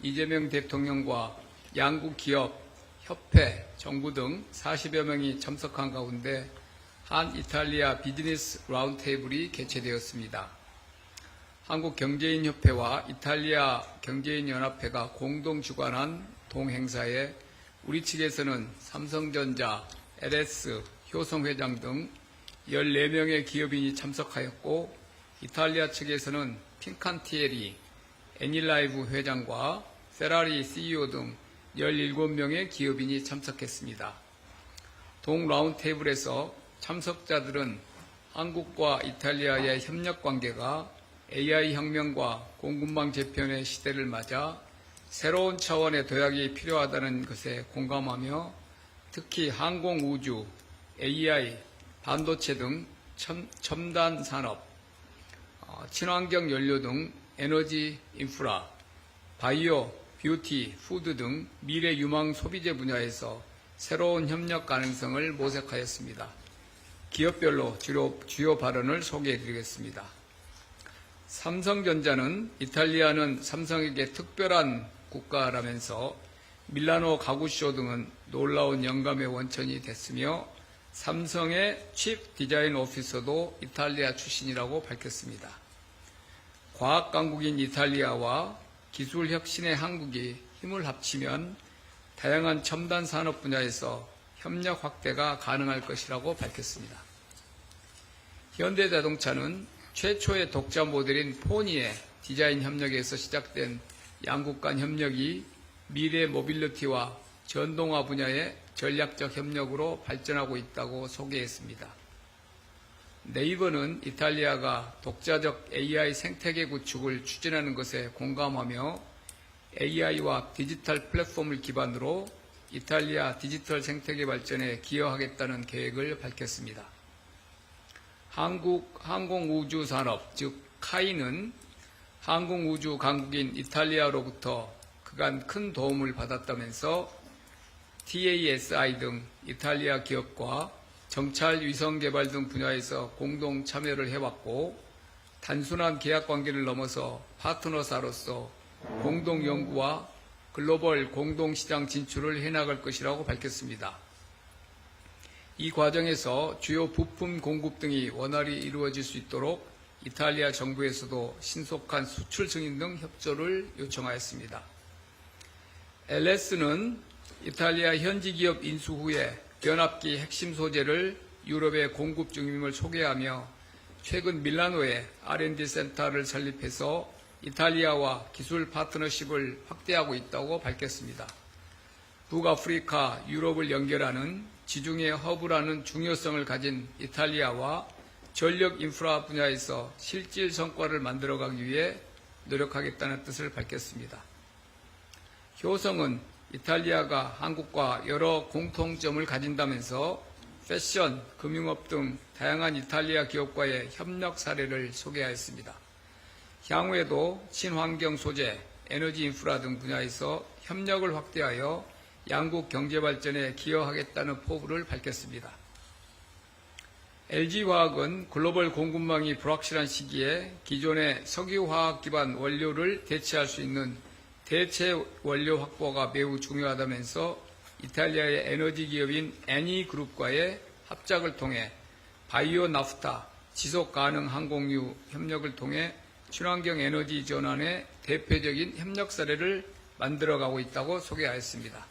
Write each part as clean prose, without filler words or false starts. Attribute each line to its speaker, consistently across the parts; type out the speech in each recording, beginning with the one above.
Speaker 1: 이재명 대통령과 양국 기업, 협회, 정부 등 40여 명이 참석한 가운데 한 이탈리아 비즈니스 라운드테이블이 개최되었습니다. 한국경제인협회와 이탈리아 경제인연합회가 공동 주관한 동행사에 우리 측에서는 삼성전자, LS, 효성회장 등 14명의 기업인이 참석하였고, 이탈리아 측에서는 핑칸티에리, 애닐라이브 회장과 페라리 CEO 등 17명의 기업인이 참석했습니다. 동 라운드테이블에서 참석자들은 한국과 이탈리아의 협력 관계가 AI 혁명과 공급망 재편의 시대를 맞아 새로운 차원의 도약이 필요하다는 것에 공감하며 특히 항공우주, AI, 반도체 등 첨단 산업, 친환경 연료 등 에너지 인프라, 바이오, 뷰티, 푸드 등 미래 유망 소비재 분야에서 새로운 협력 가능성을 모색하였습니다. 기업별로 주요 발언을 소개해드리겠습니다. 삼성전자는 이탈리아는 삼성에게 특별한 국가라면서 밀라노 가구쇼 등은 놀라운 영감의 원천이 됐으며 삼성의 칩 디자인 오피서도 이탈리아 출신이라고 밝혔습니다. 과학 강국인 이탈리아와 기술 혁신의 한국이 힘을 합치면 다양한 첨단 산업 분야에서 협력 확대가 가능할 것이라고 밝혔습니다. 현대자동차는 최초의 독자 모델인 포니의 디자인 협력에서 시작된 양국 간 협력이 미래 모빌리티와 전동화 분야의 전략적 협력으로 발전하고 있다고 소개했습니다. 네이버는 이탈리아가 독자적 AI 생태계 구축을 추진하는 것에 공감하며 AI와 디지털 플랫폼을 기반으로 이탈리아 디지털 생태계 발전에 기여하겠다는 계획을 밝혔습니다. 한국 항공우주산업, 즉 카이는 항공우주 강국인 이탈리아로부터 그간 큰 도움을 받았다면서 TASI 등 이탈리아 기업과 정찰 위성 개발 등 분야에서 공동 참여를 해왔고, 단순한 계약 관계를 넘어서 파트너사로서 공동 연구와 글로벌 공동 시장 진출을 해나갈 것이라고 밝혔습니다. 이 과정에서 주요 부품 공급 등이 원활히 이루어질 수 있도록 이탈리아 정부에서도 신속한 수출 승인 등 협조를 요청하였습니다. LS는 이탈리아 현지 기업 인수 후에 변압기 핵심 소재를 유럽에 공급 중임을 소개하며 최근 밀라노에 R&D 센터를 설립해서 이탈리아와 기술 파트너십을 확대하고 있다고 밝혔습니다. 북아프리카, 유럽을 연결하는 지중해 허브라는 중요성을 가진 이탈리아와 전력 인프라 분야에서 실질 성과를 만들어가기 위해 노력하겠다는 뜻을 밝혔습니다. 효성은 이탈리아가 한국과 여러 공통점을 가진다면서 패션, 금융업 등 다양한 이탈리아 기업과의 협력 사례를 소개하였습니다. 향후에도 친환경 소재, 에너지 인프라 등 분야에서 협력을 확대하여 양국 경제 발전에 기여하겠다는 포부를 밝혔습니다. LG화학은 글로벌 공급망이 불확실한 시기에 기존의 석유화학 기반 원료를 대체할 수 있는 대체 원료 확보가 매우 중요하다면서 이탈리아의 에너지 기업인 애니그룹과의 합작을 통해 바이오 나프타, 지속 가능 항공유 협력을 통해 친환경 에너지 전환의 대표적인 협력 사례를 만들어가고 있다고 소개하였습니다.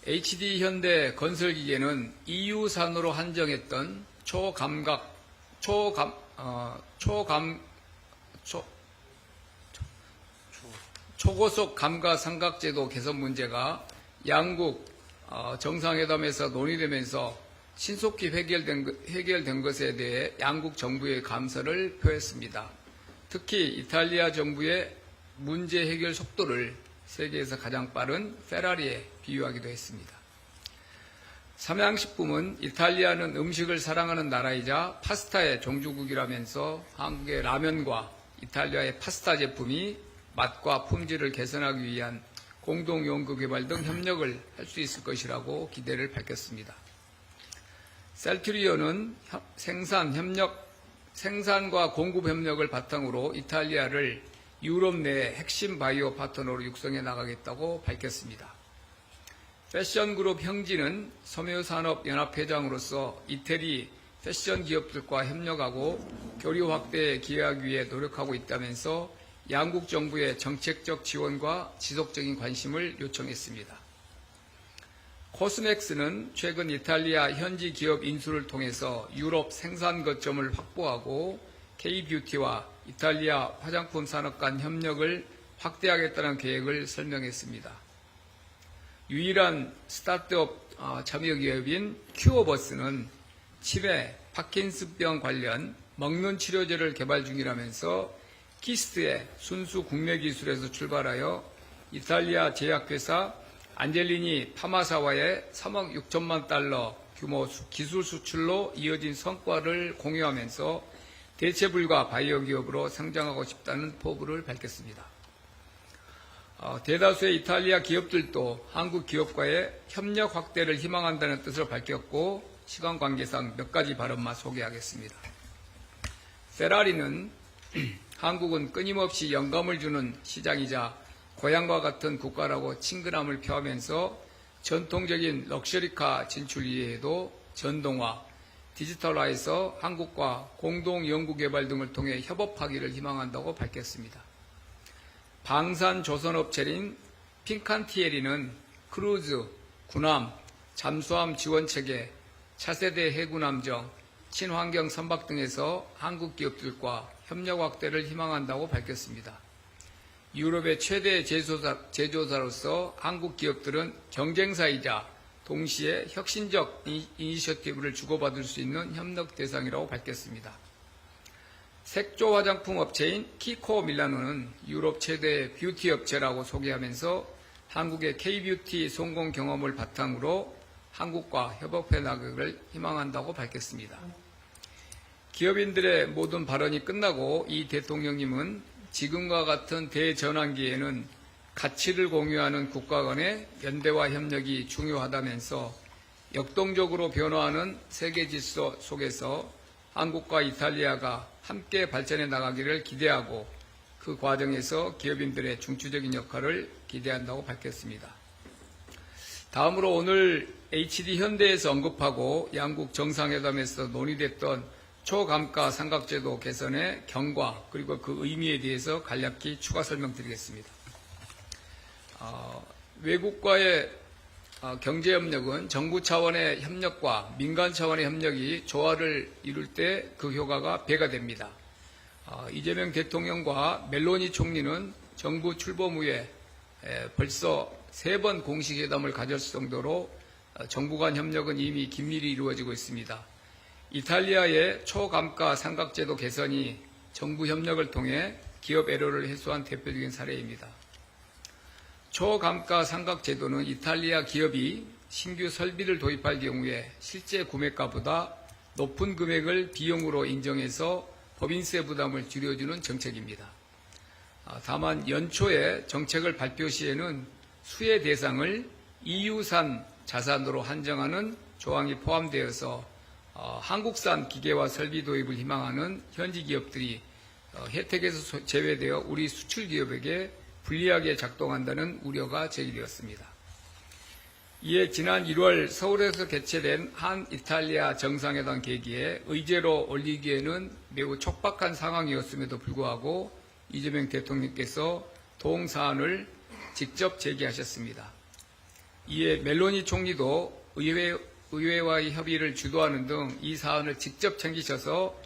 Speaker 1: HD 현대 건설기계는 EU산으로 한정했던 초고속 감가 삼각제도 개선 문제가 양국 정상회담에서 논의되면서 신속히 해결된 것에 대해 양국 정부의 감사를 표했습니다. 특히 이탈리아 정부의 문제 해결 속도를 세계에서 가장 빠른 페라리에 비유하기도 했습니다. 삼양식품은 이탈리아는 음식을 사랑하는 나라이자 파스타의 종주국이라면서 한국의 라면과 이탈리아의 파스타 제품이 맛과 품질을 개선하기 위한 공동 연구 개발 등 협력을 할 수 있을 것이라고 기대를 밝혔습니다. 셀트리온은 생산과 공급 협력을 바탕으로 이탈리아를 유럽 내 핵심 바이오 파트너로 육성해 나가겠다고 밝혔습니다. 패션그룹 형진은 섬유산업연합회장으로서 이태리 패션 기업들과 협력하고 교류 확대에 기여하기 위해 노력하고 있다면서 양국 정부의 정책적 지원과 지속적인 관심을 요청했습니다. 코스맥스는 최근 이탈리아 현지 기업 인수를 통해서 유럽 생산 거점을 확보하고 K-뷰티와 이탈리아 화장품 산업 간 협력을 확대하겠다는 계획을 설명했습니다. 유일한 스타트업 참여 기업인 큐어버스는 치매, 파킨슨병 관련 먹는 치료제를 개발 중이라면서 키스트의 순수 국내 기술에서 출발하여 이탈리아 제약회사 안젤리니 파마사와의 3억 6천만 달러 규모 기술 수출로 이어진 성과를 공유하면서 대체 불가 바이오 기업으로 성장하고 싶다는 포부를 밝혔습니다. 대다수의 이탈리아 기업들도 한국 기업과의 협력 확대를 희망한다는 뜻을 밝혔고 시간 관계상 몇 가지 발언만 소개하겠습니다. 페라리는 한국은 끊임없이 영감을 주는 시장이자 고향과 같은 국가라고 친근함을 표하면서 전통적인 럭셔리카 진출 이외에도 전동화, 디지털화에서 한국과 공동 연구개발 등을 통해 협업하기를 희망한다고 밝혔습니다. 방산 조선업체인 핑칸티에리는 크루즈, 군함, 잠수함 지원체계, 차세대 해군함정, 친환경 선박 등에서 한국 기업들과 협력 확대를 희망한다고 밝혔습니다. 유럽의 최대 제조사로서 한국 기업들은 경쟁사이자 동시에 혁신적 이니셔티브를 주고받을 수 있는 협력 대상이라고 밝혔습니다. 색조 화장품 업체인 키코 밀라노는 유럽 최대 뷰티 업체라고 소개하면서 한국의 K-뷰티 성공 경험을 바탕으로 한국과 협업해 나가기를 희망한다고 밝혔습니다. 기업인들의 모든 발언이 끝나고 이 대통령님은 지금과 같은 대전환기에는 가치를 공유하는 국가 간의 연대와 협력이 중요하다면서 역동적으로 변화하는 세계 질서 속에서 한국과 이탈리아가 함께 발전해 나가기를 기대하고 그 과정에서 기업인들의 중추적인 역할을 기대한다고 밝혔습니다. 다음으로 오늘 HD 현대에서 언급하고 양국 정상회담에서 논의됐던 초감가 삼각제도 개선의 경과 그리고 그 의미에 대해서 간략히 추가 설명드리겠습니다. 외국과의 경제협력은 정부 차원의 협력과 민간 차원의 협력이 조화를 이룰 때 그 효과가 배가 됩니다. 이재명 대통령과 멜로니 총리는 정부 출범 후에 벌써 3번 공식 회담을 가졌을 정도로 정부 간 협력은 이미 긴밀히 이루어지고 있습니다. 이탈리아의 초감가 삼각제도 개선이 정부 협력을 통해 기업 애로를 해소한 대표적인 사례입니다. 초감가 삼각제도는 이탈리아 기업이 신규 설비를 도입할 경우에 실제 구매가보다 높은 금액을 비용으로 인정해서 법인세 부담을 줄여주는 정책입니다. 다만 연초에 정책을 발표 시에는 수혜 대상을 EU산 자산으로 한정하는 조항이 포함되어서 한국산 기계와 설비 도입을 희망하는 현지 기업들이 혜택에서 제외되어 우리 수출 기업에게 불리하게 작동한다는 우려가 제기되었습니다. 이에 지난 1월 서울에서 개최된 한 이탈리아 정상회담 계기에 의제로 올리기에는 매우 촉박한 상황이었음에도 불구하고 이재명 대통령께서 동사안을 직접 제기하셨습니다. 이에 멜로니 총리도 의회와의 협의를 주도하는 등 이 사안을 직접 챙기셔서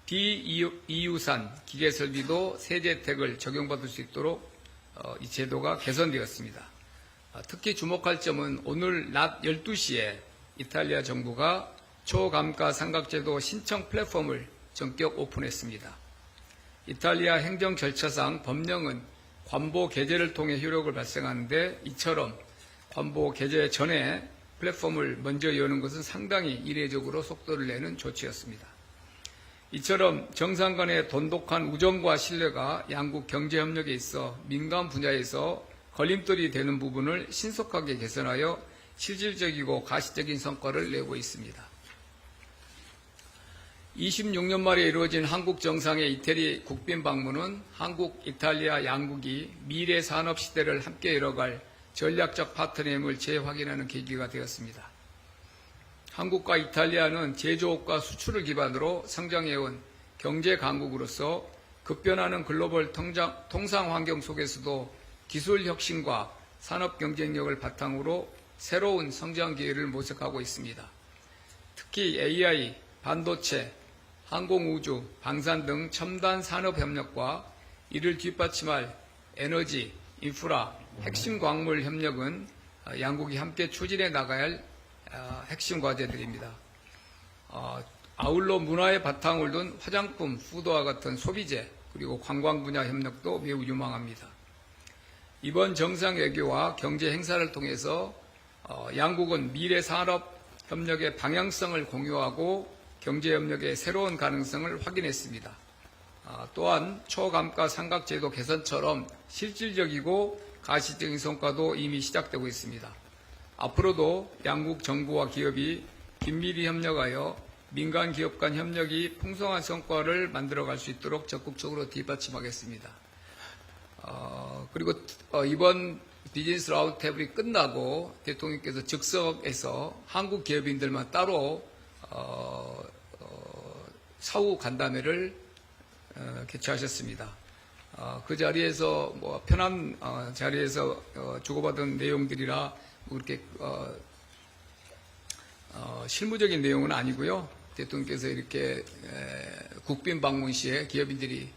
Speaker 1: 비EU산 기계설비도 세제 혜택을 적용받을 수 있도록 이 제도가 개선되었습니다. 특히 주목할 점은 오늘 낮 12시에 이탈리아 정부가 초감가 삼각제도 신청 플랫폼을 전격 오픈했습니다. 이탈리아 행정 절차상 법령은 관보 게재를 통해 효력을 발생하는데 이처럼 관보 게재 전에 플랫폼을 먼저 여는 것은 상당히 이례적으로 속도를 내는 조치였습니다. 이처럼 정상 간의 돈독한 우정과 신뢰가 양국 경제협력에 있어 민간 분야에서 걸림돌이 되는 부분을 신속하게 개선하여 실질적이고 가시적인 성과를 내고 있습니다. 26년 만에 이루어진 한국 정상의 이태리 국빈 방문은 한국, 이탈리아 양국이 미래 산업 시대를 함께 이뤄갈 전략적 파트너임을 재확인하는 계기가 되었습니다. 한국과 이탈리아는 제조업과 수출을 기반으로 성장해온 경제 강국으로서 급변하는 글로벌 통상 환경 속에서도 기술 혁신과 산업 경쟁력을 바탕으로 새로운 성장 기회를 모색하고 있습니다. 특히 AI, 반도체, 항공우주, 방산 등 첨단 산업 협력과 이를 뒷받침할 에너지, 인프라, 핵심 광물 협력은 양국이 함께 추진해 나가야 할 핵심 과제들입니다. 아울러 문화의 바탕을 둔 화장품, 푸드와 같은 소비재, 그리고 관광 분야 협력도 매우 유망합니다. 이번 정상외교와 경제 행사를 통해서 양국은 미래 산업 협력의 방향성을 공유하고 경제협력의 새로운 가능성을 확인했습니다. 또한 초감가 삼각제도 개선처럼 실질적이고 가시적인 성과도 이미 시작되고 있습니다. 앞으로도 양국 정부와 기업이 긴밀히 협력하여 민간 기업 간 협력이 풍성한 성과를 만들어갈 수 있도록 적극적으로 뒷받침하겠습니다. 그리고 이번 비즈니스 라운드테이블이 끝나고 대통령께서 즉석에서 한국 기업인들만 따로 사후 간담회를 개최하셨습니다. 그 자리에서 편한 자리에서 주고받은 내용들이라 그렇게 실무적인 내용은 아니고요. 대통령께서 이렇게 국빈 방문 시에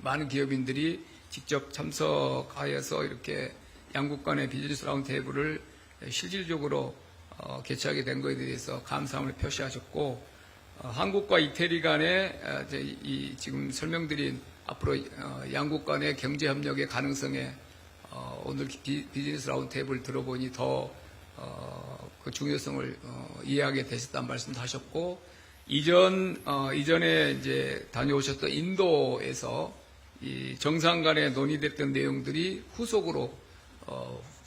Speaker 1: 많은 기업인들이 직접 참석하여서 이렇게 양국 간의 비즈니스 라운드테이블을 실질적으로 개최하게 된 것에 대해서 감사함을 표시하셨고, 한국과 이태리 간의 지금 설명드린 앞으로 양국 간의 경제협력의 가능성에 오늘 비즈니스 라운드테이블 들어보니 더 그 중요성을 이해하게 되셨다는 말씀도 하셨고, 이전에 이제 다녀오셨던 인도에서 이 정상 간에 논의됐던 내용들이 후속으로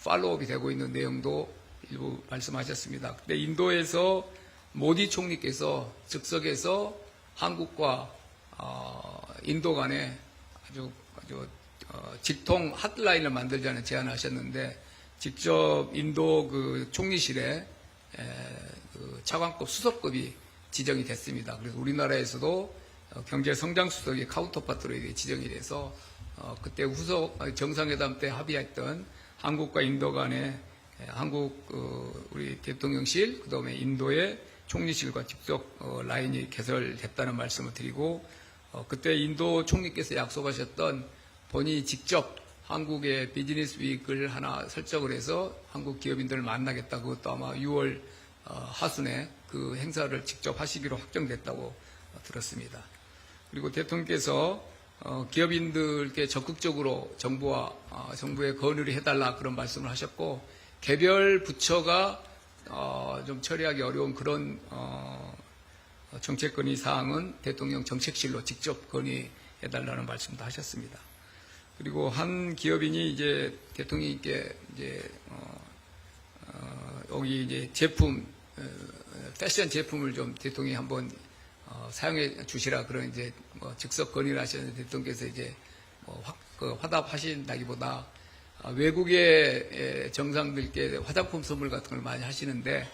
Speaker 1: 팔로우업이 되고 있는 내용도 일부 말씀하셨습니다. 근데 인도에서 모디 총리께서 즉석에서 한국과 인도 간에 아주 직통 핫라인을 만들자는 제안을 하셨는데, 직접 인도 그 총리실에 그 차관급 수석급이 지정이 됐습니다. 그래서 우리나라에서도 경제성장수석이 카운터파트로 지정이 돼서 그때 후속 정상회담 때 합의했던 한국과 인도 간에 한국 우리 대통령실, 그다음에 인도의 총리실과 직접 라인이 개설됐다는 말씀을 드리고, 그때 인도 총리께서 약속하셨던 본인이 직접 한국의 비즈니스 위크를 하나 설정을 해서 한국 기업인들을 만나겠다. 그것도 아마 6월 하순에 그 행사를 직접 하시기로 확정됐다고 들었습니다. 그리고 대통령께서 기업인들께 적극적으로 정부에 건의를 해달라 그런 말씀을 하셨고, 개별 부처가 좀 처리하기 어려운 그런 정책 건의 사항은 대통령 정책실로 직접 건의해달라는 말씀도 하셨습니다. 그리고 한 기업인이 이제 대통령님께 여기 이제 패션 제품을 좀 대통령이 한번 사용해 주시라 그런 이제 즉석 건의를 하셨는데, 대통령께서 이제 화답하신다기보다 외국의 정상들께 화장품 선물 같은 걸 많이 하시는데,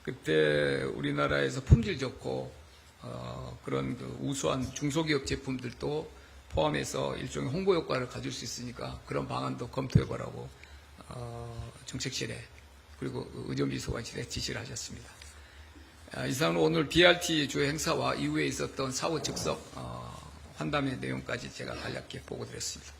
Speaker 1: 그때 우리나라에서 품질 좋고 그런 그 우수한 중소기업 제품들도 포함해서 일종의 홍보 효과를 가질 수 있으니까 그런 방안도 검토해보라고 정책실에 그리고 의전비서관실에 지시를 하셨습니다. 이상으로 오늘 BRT 주요 행사와 이후에 있었던 사후 즉석 환담의 내용까지 제가 간략히 보고드렸습니다.